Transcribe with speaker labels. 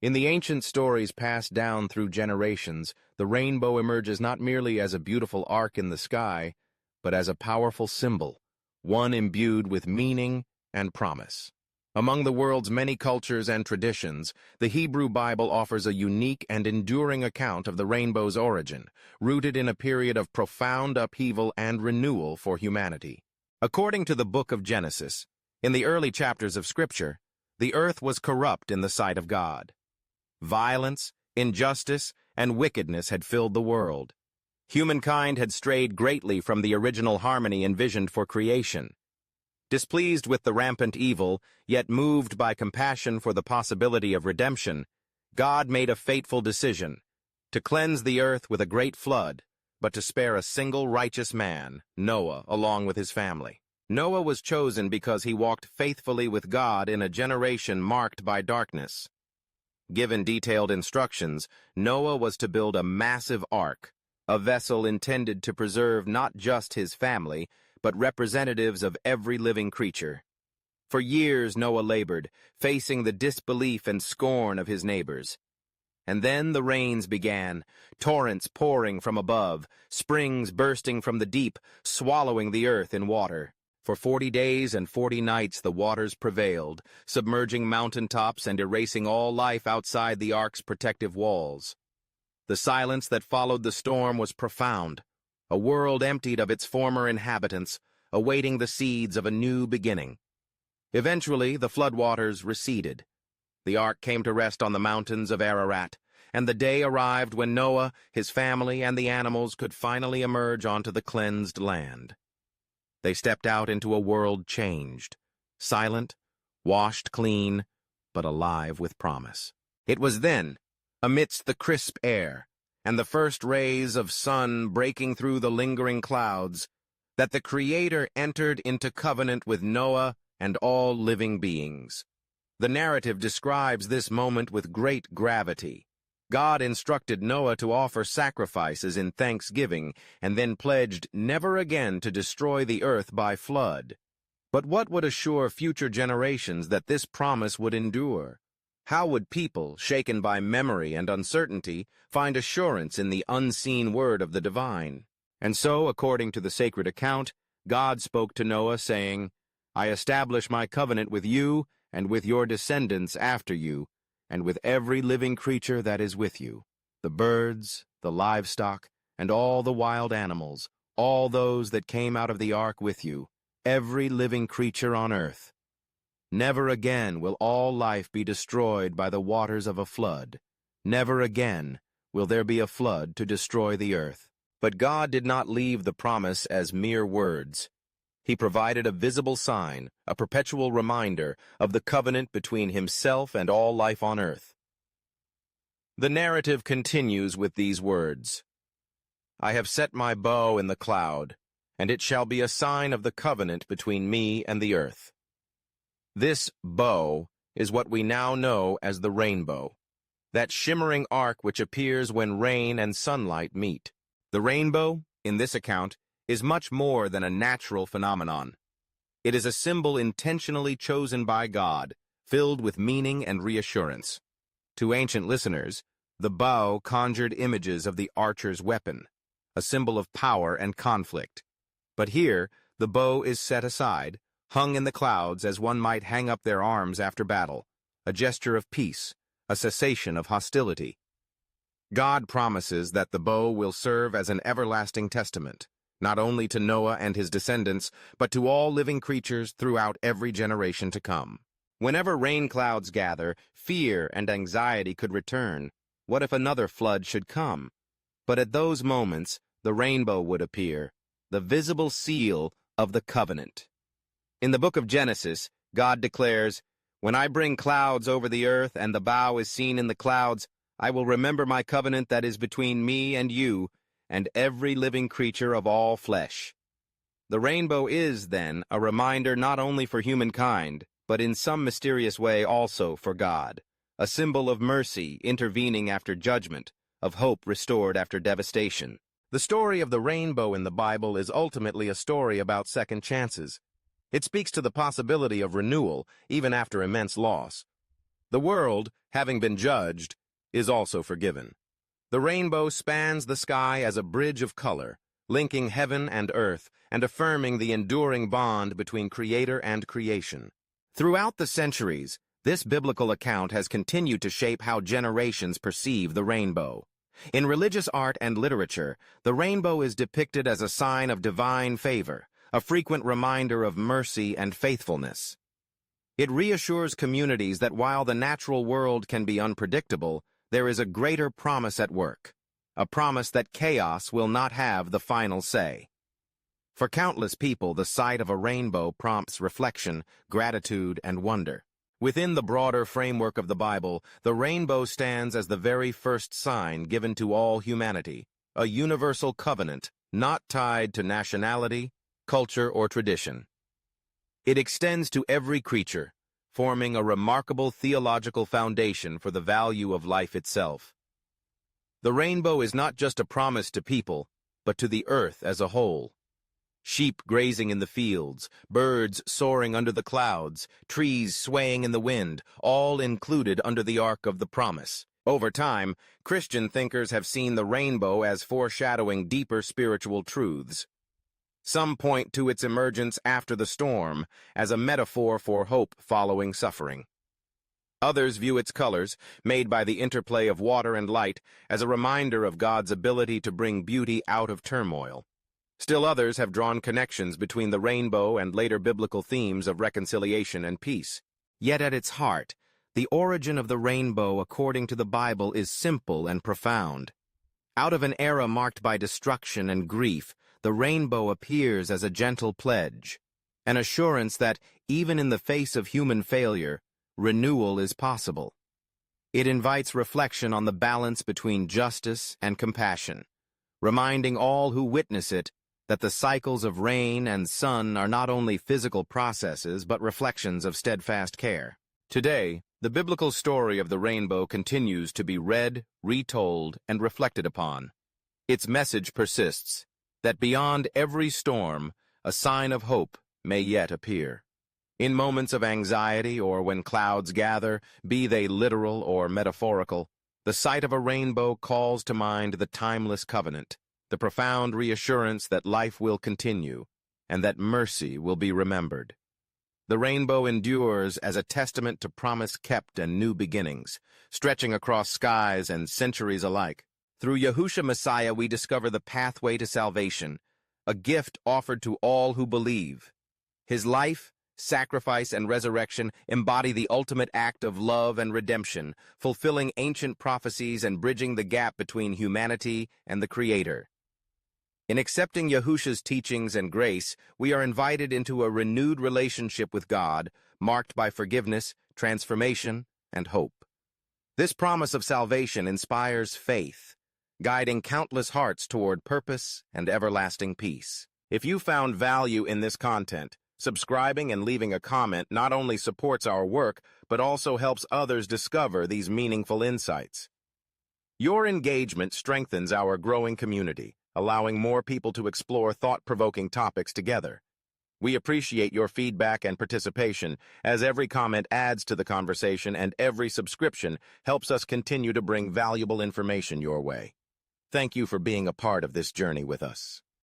Speaker 1: In the ancient stories passed down through generations, the rainbow emerges not merely as a beautiful arc in the sky, but as a powerful symbol, one imbued with meaning and promise. Among the world's many cultures and traditions, the Hebrew Bible offers a unique and enduring account of the rainbow's origin, rooted in a period of profound upheaval and renewal for humanity. According to the book of Genesis, in the early chapters of Scripture, the earth was corrupt in the sight of God. Violence, injustice, and wickedness had filled the world. Humankind had strayed greatly from the original harmony envisioned for creation. Displeased with the rampant evil, yet moved by compassion for the possibility of redemption, God made a fateful decision, to cleanse the earth with a great flood, but to spare a single righteous man, Noah, along with his family. Noah was chosen because he walked faithfully with God in a generation marked by darkness. Given detailed instructions, Noah was to build a massive ark, a vessel intended to preserve not just his family, but representatives of every living creature. For years Noah labored, facing the disbelief and scorn of his neighbors. And then the rains began, torrents pouring from above, springs bursting from the deep, swallowing the earth in water. For 40 days and 40 nights the waters prevailed, submerging mountaintops and erasing all life outside the ark's protective walls. The silence that followed the storm was profound, a world emptied of its former inhabitants, awaiting the seeds of a new beginning. Eventually, the floodwaters receded. The ark came to rest on the mountains of Ararat, and the day arrived when Noah, his family, and the animals could finally emerge onto the cleansed land. They stepped out into a world changed, silent, washed clean, but alive with promise. It was then, amidst the crisp air, and the first rays of sun breaking through the lingering clouds, that the Creator entered into covenant with Noah and all living beings. The narrative describes this moment with great gravity. God instructed Noah to offer sacrifices in thanksgiving and then pledged never again to destroy the earth by flood. But what would assure future generations that this promise would endure? How would people, shaken by memory and uncertainty, find assurance in the unseen word of the divine? And so, according to the sacred account, God spoke to Noah, saying, "I establish my covenant with you and with your descendants after you, and with every living creature that is with you, the birds, the livestock, and all the wild animals, all those that came out of the ark with you, every living creature on earth. Never again will all life be destroyed by the waters of a flood. Never again will there be a flood to destroy the earth." But God did not leave the promise as mere words. He provided a visible sign, a perpetual reminder of the covenant between himself and all life on earth. The narrative continues with these words, "I have set my bow in the cloud, and it shall be a sign of the covenant between me and the earth." This bow is what we now know as the rainbow, that shimmering arc which appears when rain and sunlight meet. The rainbow, in this account, is much more than a natural phenomenon. It is a symbol intentionally chosen by God, filled with meaning and reassurance. To ancient listeners, the bow conjured images of the archer's weapon, a symbol of power and conflict. But here, the bow is set aside, hung in the clouds as one might hang up their arms after battle, a gesture of peace, a cessation of hostility. God promises that the bow will serve as an everlasting testament, not only to Noah and his descendants, but to all living creatures throughout every generation to come. Whenever rain clouds gather, fear and anxiety could return. What if another flood should come? But at those moments, the rainbow would appear, the visible seal of the covenant. In the book of Genesis, God declares, "When I bring clouds over the earth and the bow is seen in the clouds, I will remember my covenant that is between me and you, and every living creature of all flesh." The rainbow is, then, a reminder not only for humankind, but in some mysterious way also for God, a symbol of mercy intervening after judgment, of hope restored after devastation. The story of the rainbow in the Bible is ultimately a story about second chances. It speaks to the possibility of renewal, even after immense loss. The world, having been judged, is also forgiven. The rainbow spans the sky as a bridge of color, linking heaven and earth and affirming the enduring bond between creator and creation. Throughout the centuries, this biblical account has continued to shape how generations perceive the rainbow. In religious art and literature, the rainbow is depicted as a sign of divine favor, a frequent reminder of mercy and faithfulness. It reassures communities that while the natural world can be unpredictable, there is a greater promise at work, a promise that chaos will not have the final say. For countless people, the sight of a rainbow prompts reflection, gratitude, and wonder. Within the broader framework of the Bible, the rainbow stands as the very first sign given to all humanity, a universal covenant not tied to nationality, culture, or tradition. It extends to every creature, forming a remarkable theological foundation for the value of life itself. The rainbow is not just a promise to people, but to the earth as a whole. Sheep grazing in the fields, birds soaring under the clouds, trees swaying in the wind, all included under the Ark of the Promise. Over time, Christian thinkers have seen the rainbow as foreshadowing deeper spiritual truths. Some point to its emergence after the storm as a metaphor for hope following suffering. Others view its colors, made by the interplay of water and light, as a reminder of God's ability to bring beauty out of turmoil. Still others have drawn connections between the rainbow and later biblical themes of reconciliation and peace. Yet at its heart, the origin of the rainbow according to the Bible is simple and profound. Out of an era marked by destruction and grief, the rainbow appears as a gentle pledge, an assurance that, even in the face of human failure, renewal is possible. It invites reflection on the balance between justice and compassion, reminding all who witness it that the cycles of rain and sun are not only physical processes but reflections of steadfast care. Today, the biblical story of the rainbow continues to be read, retold, and reflected upon. Its message persists, that beyond every storm, a sign of hope may yet appear. In moments of anxiety or when clouds gather, be they literal or metaphorical, the sight of a rainbow calls to mind the timeless covenant, the profound reassurance that life will continue and that mercy will be remembered. The rainbow endures as a testament to promise kept and new beginnings, stretching across skies and centuries alike. Through Yahushua Messiah, we discover the pathway to salvation, a gift offered to all who believe. His life, sacrifice, and resurrection embody the ultimate act of love and redemption, fulfilling ancient prophecies and bridging the gap between humanity and the Creator. In accepting Yahushua's teachings and grace, we are invited into a renewed relationship with God, marked by forgiveness, transformation, and hope. This promise of salvation inspires faith, guiding countless hearts toward purpose and everlasting peace. If you found value in this content, subscribing and leaving a comment not only supports our work, but also helps others discover these meaningful insights. Your engagement strengthens our growing community, allowing more people to explore thought-provoking topics together. We appreciate your feedback and participation, as every comment adds to the conversation and every subscription helps us continue to bring valuable information your way. Thank you for being a part of this journey with us.